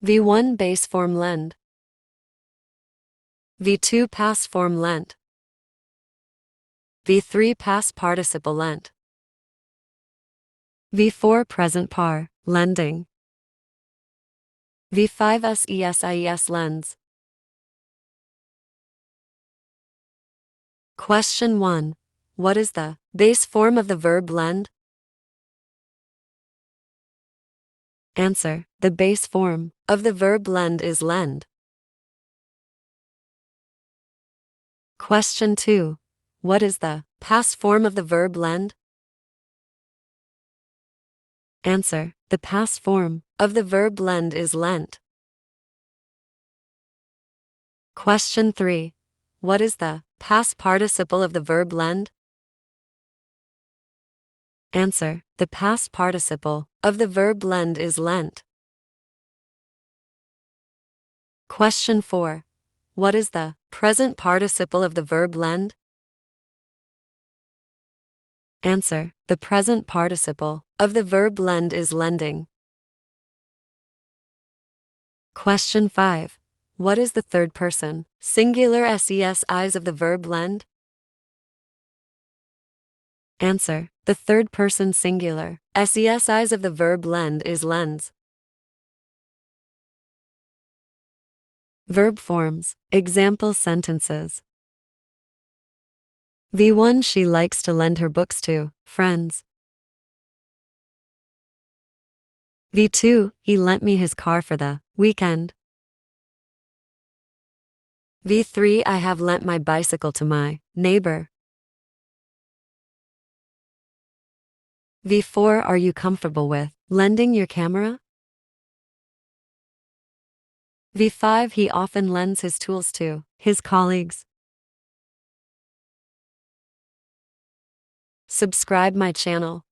V1 base form lend. V2 past form lent. V3 past participle lent. V4 present par, lending. V5 SES lends. Question 1. What is the base form of the verb lend? Answer. The base form of the verb lend is lend. Question 2. What is the past form of the verb lend? Answer. The past form of the verb lend is lent. Question 3. What is the past participle of the verb lend? Answer. The past participle of the verb lend is lent. Question 4. What is the present participle of the verb lend? Answer. The present participle of the verb lend is lending. Question 5. What is the third person singular SES eyes of the verb lend? Answer. The third person singular SES eyes of the verb lend is lends. Verb forms. Example sentences. V1 She likes to lend her books to friends. V2 He lent me his car for the weekend. V3 I have lent my bicycle to my neighbor. V4 Are you comfortable with lending your camera? V5 He often lends his tools to his colleagues. Subscribe my channel.